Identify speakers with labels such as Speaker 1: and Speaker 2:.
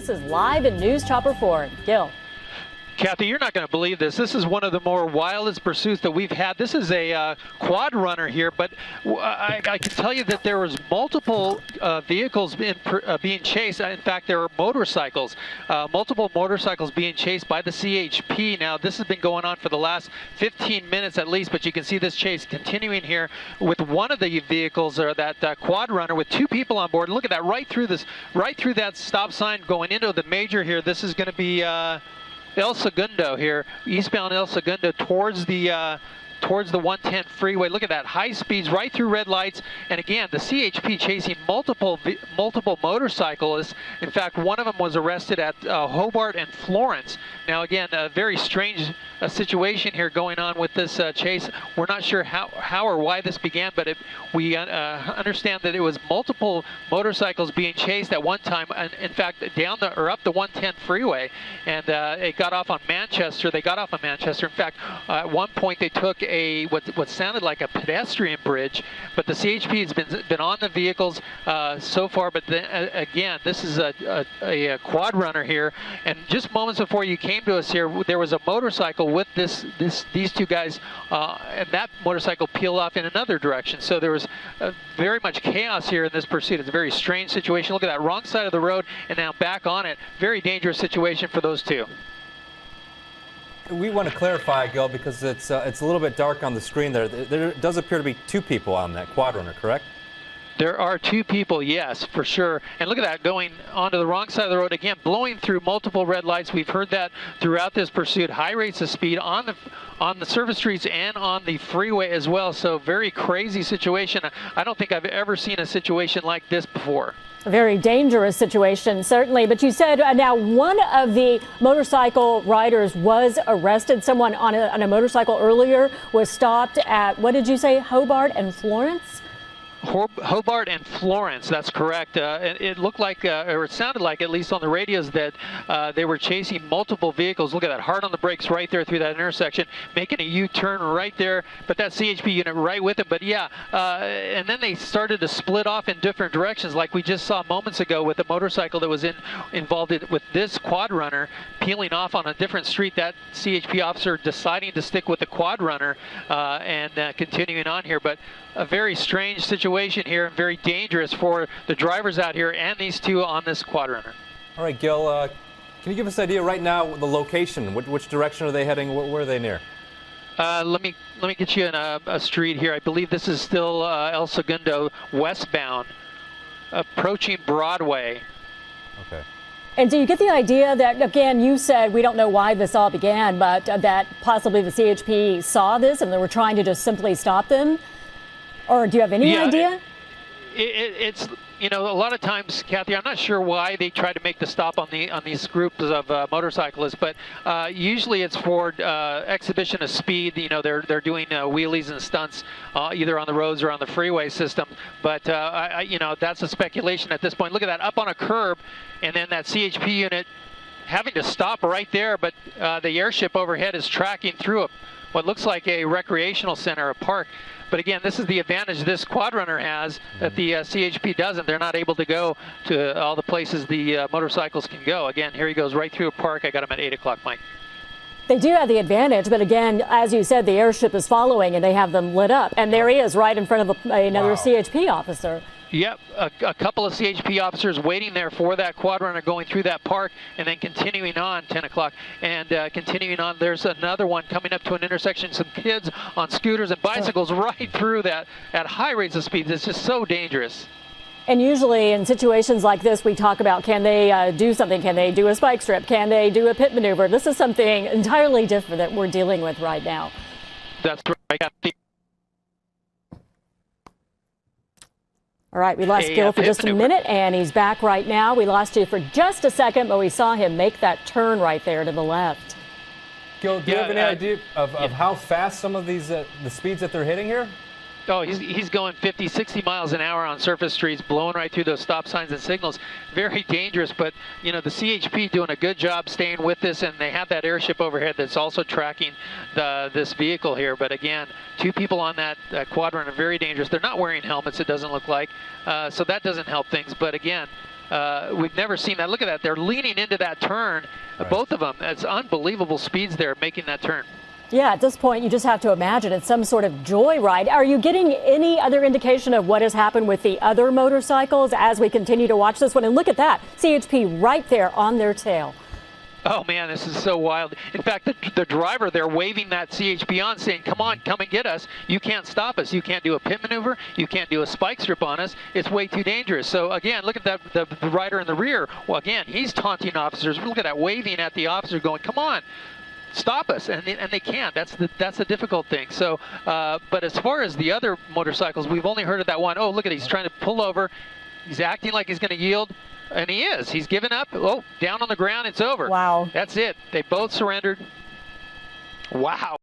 Speaker 1: This is live in News Chopper 4. Gil.
Speaker 2: Kathy, you're not going to believe this. This is one of the more wildest pursuits that we've had. This is a quad runner here, but I can tell you that there was multiple vehicles being chased. In fact, there were motorcycles, multiple motorcycles being chased by the CHP. Now, this has been going on for the last 15 minutes at least, but you can see this chase continuing here with one of the vehicles, or that quad runner, with two people on board. Look at that, right through that stop sign going into the major here. This is going to be El Segundo here, eastbound El Segundo towards the 110 freeway. Look at that, high speeds right through red lights. And again, the CHP chasing multiple motorcyclists. In fact, one of them was arrested at Hobart and Florence. Now again, a very strange situation here going on with this chase. We're not sure how or why this began, but we understand that it was multiple motorcycles being chased at one time. And in fact, up the 110 freeway, and it got off on Manchester. They got off on Manchester. In fact, at one point they took what sounded like a pedestrian bridge, but the CHP has been on the vehicles so far. But then, again, this is a quad runner here, and just moments before you came to us here, there was a motorcycle with these two guys, and that motorcycle peeled off in another direction. So there was very much chaos here in this pursuit. It's a very strange situation. Look at that, wrong side of the road, and now back on it. Very dangerous situation for those two.
Speaker 3: We want to clarify, Gil, because it's a little bit dark on the screen there. There does appear to be two people on that quad runner, correct?
Speaker 2: There are two people, yes, for sure. And look at that, going onto the wrong side of the road again, blowing through multiple red lights. We've heard that throughout this pursuit. High rates of speed on the surface streets and on the freeway as well. So very crazy situation. I don't think I've ever seen a situation like this before.
Speaker 1: A very dangerous situation, certainly. But you said now one of the motorcycle riders was arrested. Someone on a motorcycle earlier was stopped at, what did you say, Hobart and Florence?
Speaker 2: Hobart and Florence, that's correct. It looked like, or it sounded like, at least on the radios, that they were chasing multiple vehicles. Look at that, hard on the brakes right there through that intersection, making a U-turn right there, but that CHP unit right with it. But yeah, and then they started to split off in different directions, like we just saw moments ago with the motorcycle that was involved with this quad runner peeling off on a different street. That CHP officer deciding to stick with the quad runner and continuing on here. But a very strange situation here, very dangerous for the drivers out here and these two on this quad runner.
Speaker 3: All right, Gil, can you give us an idea right now the location? Which direction are they heading? Where are they near?
Speaker 2: Let me get you in a street here. I believe this is still El Segundo westbound, approaching Broadway.
Speaker 3: Okay.
Speaker 1: And do you get the idea that, again, you said we don't know why this all began, but that possibly the CHP saw this and they were trying to just simply stop them? Or do you have any idea?
Speaker 2: It's, you know, a lot of times, Kathy, I'm not sure why they try to make the stop on these groups of motorcyclists, but usually it's for exhibition of speed. You know, they're doing wheelies and stunts either on the roads or on the freeway system. But you know, that's a speculation at this point. Look at that, up on a curb, and then that CHP unit having to stop right there. But the airship overhead is tracking through what looks like a recreational center, a park. But again, this is the advantage this quad runner has that the CHP doesn't. They're not able to go to all the places the motorcycles can go. Again, here he goes right through a park. I got him at 8 o'clock, Mike.
Speaker 1: They do have the advantage, but again, as you said, the airship is following and they have them lit up. And there he is right in front of another CHP officer.
Speaker 2: Yep, a couple of CHP officers waiting there for that quad runner going through that park, and then continuing on 10 o'clock and continuing on. There's another one coming up to an intersection, some kids on scooters and bicycles right through that at high rates of speed. It's just so dangerous.
Speaker 1: And usually in situations like this, we talk about, can they do something? Can they do a spike strip? Can they do a pit maneuver? This is something entirely different that we're dealing with right now.
Speaker 2: That's right.
Speaker 1: All right, we lost Gil for just a minute, and he's back right now. We lost you for just a second, but we saw him make that turn right there to the left.
Speaker 3: Gil, do you have any idea of how fast some of these, the speeds that they're hitting here?
Speaker 2: Oh, he's going 50, 60 miles an hour on surface streets, blowing right through those stop signs and signals. Very dangerous, but, you know, the CHP doing a good job staying with this, and they have that airship overhead that's also tracking this vehicle here. But again, two people on that quad runner, very dangerous. They're not wearing helmets, it doesn't look like, so that doesn't help things. But again, We've never seen that. Look at that. They're leaning into that turn, both of them. It's unbelievable speeds there making that turn.
Speaker 1: Yeah, at this point, you just have to imagine it's some sort of joyride. Are you getting any other indication of what has happened with the other motorcycles as we continue to watch this one? And look at that, CHP right there on their tail.
Speaker 2: Oh, man, this is so wild. In fact, the driver, they're waving that CHP on, saying, come on, come and get us. You can't stop us. You can't do a pit maneuver. You can't do a spike strip on us. It's way too dangerous. So, again, look at that, the rider in the rear. Well, again, he's taunting officers. Look at that, waving at the officer, going, come on, stop us. And they can't. That's the difficult thing. So, but as far as the other motorcycles, we've only heard of that one. Oh, look at it. He's trying to pull over. He's acting like he's going to yield. And he is. He's given up. Oh, down on the ground. It's over.
Speaker 1: Wow.
Speaker 2: That's it. They both surrendered. Wow.